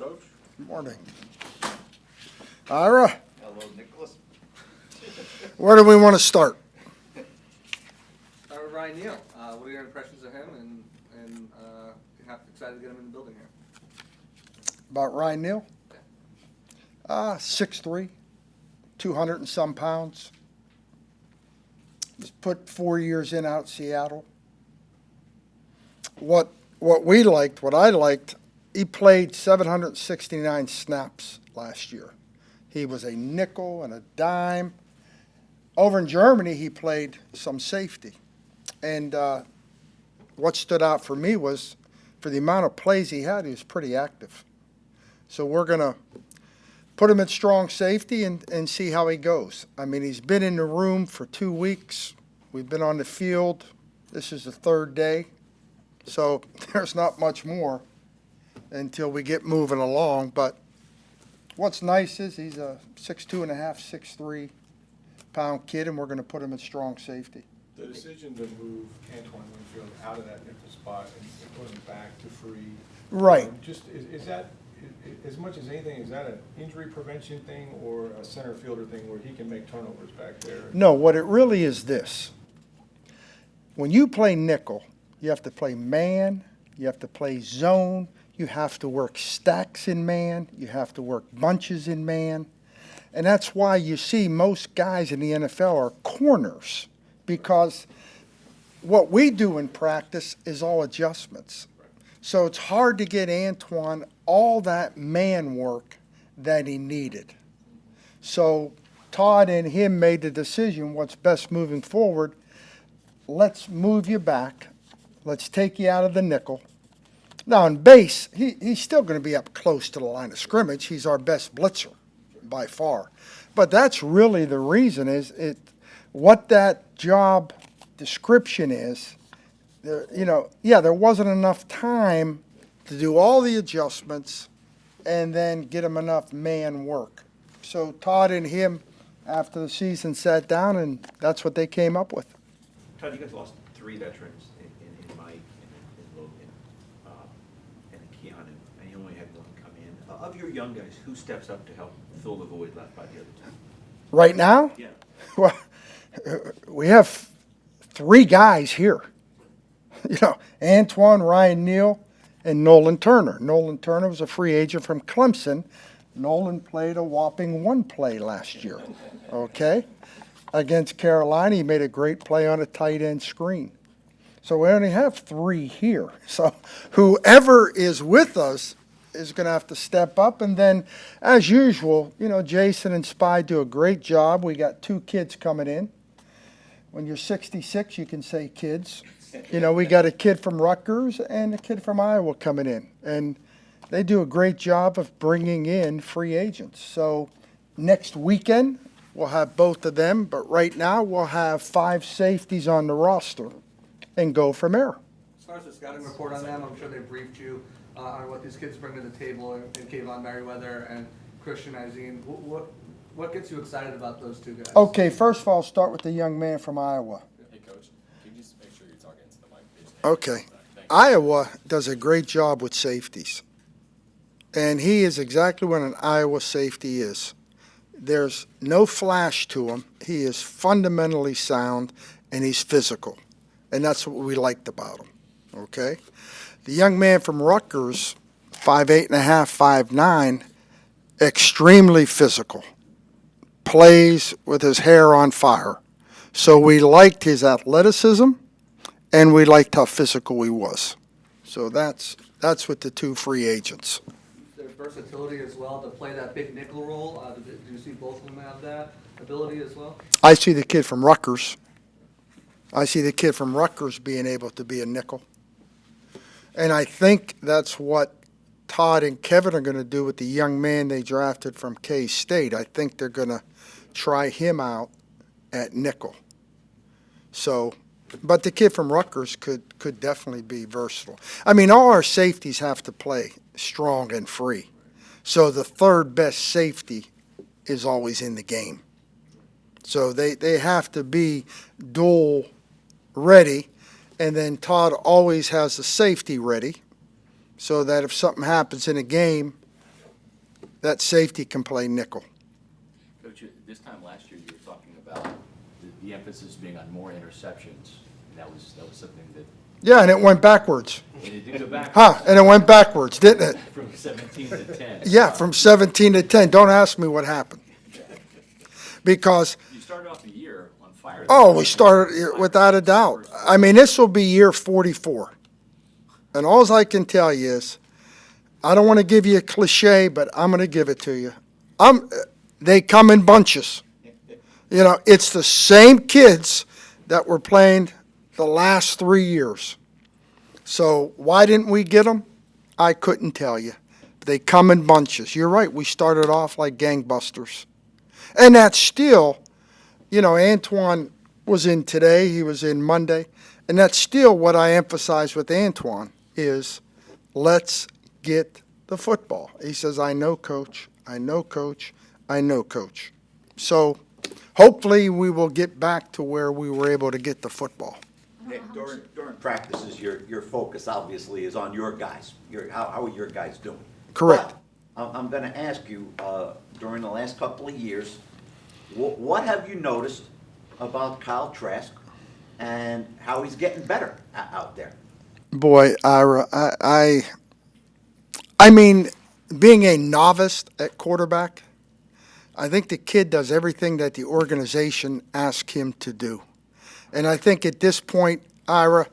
Coach. Good morning. Ira, Hello, Nicholas. where do we want to start? Ryan Neal. What are your impressions of him, and excited to get him in the building here? About Ryan Neal? 6'3", 200 and some pounds. Just put 4 years in out Seattle. What I liked, he played 769 snaps last year. He was a nickel and a dime. Over in Germany, he played some safety. And what stood out for me was, for the amount of plays he had, he was pretty active. So we're going to put him at strong safety and see how he goes. I mean, he's been in the room for 2 weeks. We've been on the field. This is the third day. So there's not much more until we get moving along. But what's nice is he's a 6'2 and a half, 6'3" pound kid, and we're going to put him at strong safety. The decision to move Antoine Winfield out of that nickel spot and put him back to free. Right. Is that, as much as anything, is that an injury prevention thing or a center fielder thing where he can make turnovers back there? No, what it really is this. When you play nickel, you have to play man, you have to play zone, you have to work stacks in man, you have to work bunches in man. And that's why you see most guys in the NFL are corners, because what we do in practice is all adjustments. So it's hard to get Antoine all that man work that he needed. So Todd and him made the decision, what's best moving forward. Let's move you back. Let's take you out of the nickel. Now, in base, he's still going to be up close to the line of scrimmage. He's our best blitzer by far. But that's really the reason is what that job description is. There wasn't enough time to do all the adjustments and then get him enough man work. So Todd and him, after the season, sat down, and that's what they came up with. Todd, you guys lost 3 veterans in Mike, in Logan, and in Keon, and you only had 1 come in. Of your young guys, who steps up to help fill the void left by the other 2? Right now? Yeah. Well, we have 3 guys here. Antoine, Ryan Neal, and Nolan Turner. Nolan Turner was a free agent from Clemson. Nolan played a whopping 1 play last year, okay? Against Carolina, he made a great play on a tight end screen. So we only have 3 here. So whoever is with us is going to have to step up. And then, as usual, Jason and Spy do a great job. We got 2 kids coming in. When you're 66, you can say kids. We got a kid from Rutgers and a kid from Iowa coming in. And they do a great job of bringing in free agents. So next weekend, we'll have both of them. But right now, we'll have 5 safeties on the roster and go from there. As far as the scouting report on them, I'm sure they briefed you on what these kids bring to the table, and Kayvon Merriweather and Christian Izine. What gets you excited about those 2 guys? Okay, first of all, start with the young man from Iowa. Hey, Coach, can you just make sure you're talking into the mic, please? Okay. Thank you. Iowa does a great job with safeties. And he is exactly what an Iowa safety is. There's no flash to him. He is fundamentally sound, and he's physical. And that's what we liked about him, okay? The young man from Rutgers, 5'8 and a half, 5'9", extremely physical, plays with his hair on fire. So we liked his athleticism, and we liked how physical he was. So that's with the 2 free agents. Their versatility as well to play that big nickel role. Do you see both of them have that ability as well? I see the kid from Rutgers. Being able to be a nickel. And I think that's what Todd and Kevin are going to do with the young man they drafted from K-State. I think they're going to try him out at nickel. So, but the kid from Rutgers could definitely be versatile. I mean, all our safeties have to play strong and free. So the 3rd best safety is always in the game. So they have to be dual ready, and then Todd always has the safety ready so that if something happens in a game, that safety can play nickel. Coach, this time last year, you were talking about the emphasis being on more interceptions. And that was something that, Yeah, and it went backwards. and it did go back. And it went backwards, didn't it? From 17 to 10. Yeah, from 17 to 10. Don't ask me what happened. Because, You started off the year on fire. oh, we started without a doubt. I mean, this will be year 44. And all I can tell you is, I don't want to give you a cliche, but I'm going to give it to you. They come in bunches. You know, it's the same kids that were playing the last 3 years. So why didn't we get them? I couldn't tell you. They come in bunches. You're right. We started off like gangbusters. And that's still, you know, Antoine was in today. He was in Monday. And that's still what I emphasize with Antoine is let's get the football. He says, I know, Coach. I know, Coach. I know, Coach. So hopefully we will get back to where we were able to get the football. Nick, during practices, your focus obviously is on your guys. How are your guys doing? Correct. But I'm going to ask you, during the last couple of years, what have you noticed about Kyle Trask and how he's getting better out there? Boy, Ira, I mean, being a novice at quarterback, I think the kid does everything that the organization asks him to do. And I think at this point, Ira,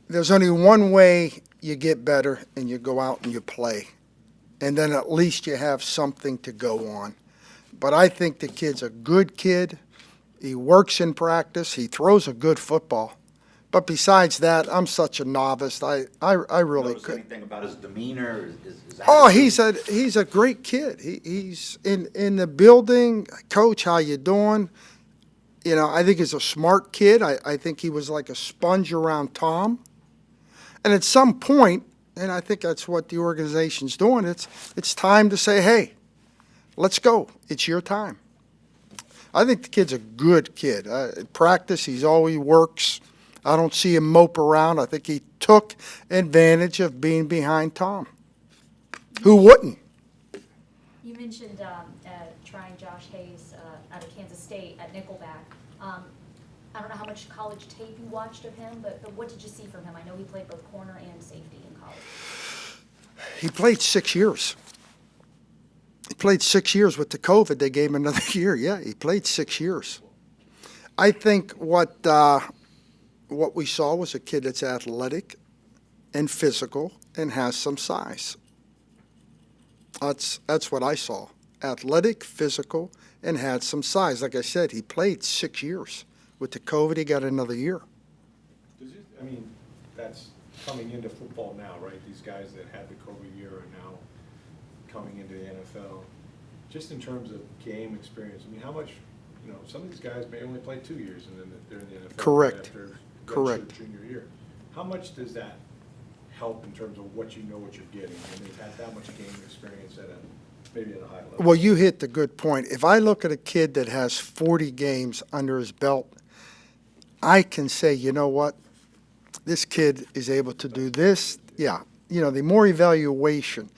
there's only one way you get better, and you go out and you play. And then at least you have something to go on. But I think the kid's a good kid. He works in practice. He throws a good football. But besides that, I'm such a novice. I really Notice couldn't. anything about his demeanor? His Oh, attitude? he's a great kid. He's in the building. Coach, how you doing? You know, I think he's a smart kid. I think he was like a sponge around Tom. And at some point, and I think that's what the organization's doing, it's time to say, hey, let's go. It's your time. I think the kid's a good kid. At practice, he always works. I don't see him mope around. I think he took advantage of being behind Tom. Who wouldn't? You mentioned trying Josh Hayes out of Kansas State at Nickelback. I don't know how much college tape you watched of him, but what did you see from him? I know he played both corner and safety in college. He played 6 years. He played 6 years with the COVID. They gave him another year. Yeah, he played 6 years. I think what we saw was a kid that's athletic and physical and has some size. That's what I saw. Athletic, physical, and had some size. Like I said, he played 6 years. With the COVID, he got another year. I mean, that's coming into football now, right? These guys that had the COVID year are now coming into the NFL. Just in terms of game experience, I mean, how much, you know, some of these guys may only play 2 years and then they're in the NFL. Correct. After Correct. junior year. How much does that help in terms of what you know what you're getting? And they've had that much game experience maybe at a high level. Well, you hit the good point. If I look at a kid that has 40 games under his belt, I can say, you know what, this kid is able to do this. Yeah, you know, the more evaluation.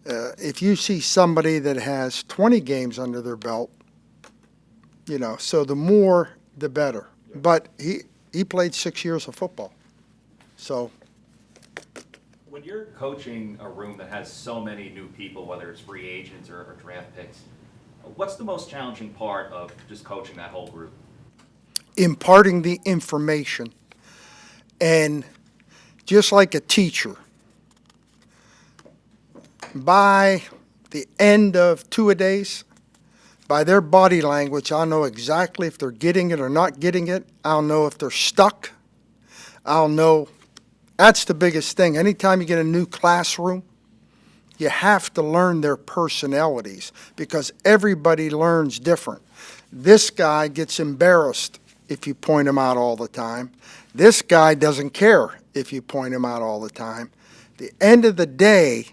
If you see somebody that has 20 games under their belt, you know, so the more, the better. Yeah. But he played 6 years of football. So When you're coaching a room that has so many new people, whether it's free agents or draft picks, what's the most challenging part of just coaching that whole group? imparting the information. And just like a teacher, by the end of two-a-days, by their body language, I'll know exactly if they're getting it or not getting it. I'll know if they're stuck. I'll know. That's the biggest thing. Anytime you get a new classroom, you have to learn their personalities because everybody learns different. This guy gets embarrassed if you point him out all the time. This guy doesn't care if you point him out all the time. At the end of the day,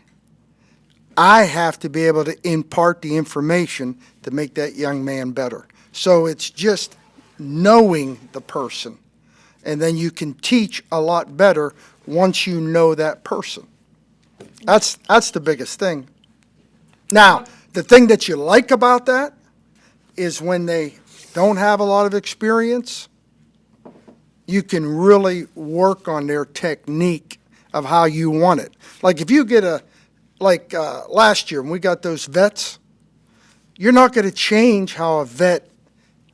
I have to be able to impart the information to make that young man better. So it's just knowing the person. And then you can teach a lot better once you know that person. That's the biggest thing. Now, the thing that you like about that is when they don't have a lot of experience, you can really work on their technique of how you want it. Like if you get last year when we got those vets, you're not going to change how a vet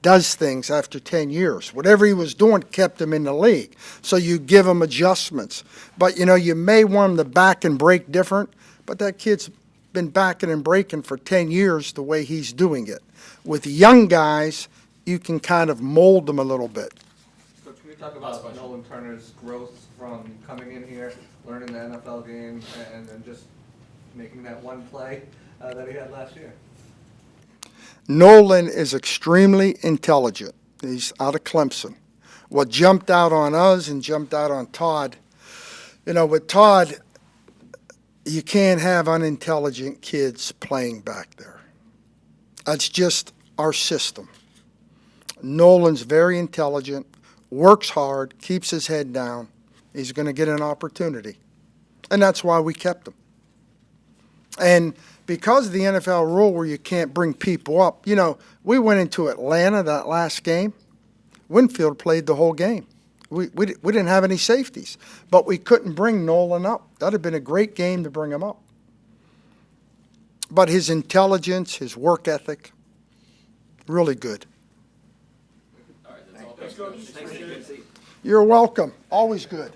does things after 10 years. Whatever he was doing kept him in the league. So you give him adjustments. But, you may want him to back and break different, but that kid's been backing and breaking for 10 years the way he's doing it. With young guys, you can kind of mold them a little bit. Coach, can we talk about Nolan Turner's growth from coming in here, learning the NFL game, and then just making that one play that he had last year? Nolan is extremely intelligent. He's out of Clemson. What jumped out on us and jumped out on Todd, with Todd, you can't have unintelligent kids playing back there. That's just our system. Nolan's very intelligent, works hard, keeps his head down. He's going to get an opportunity. And that's why we kept him. And because of the NFL rule where you can't bring people up, we went into Atlanta that last game. Winfield played the whole game. We didn't have any safeties, but we couldn't bring Nolan up. That would have been a great game to bring him up. But his intelligence, his work ethic, really good. All right, that's all. Thanks, Coach. You're welcome. Always good.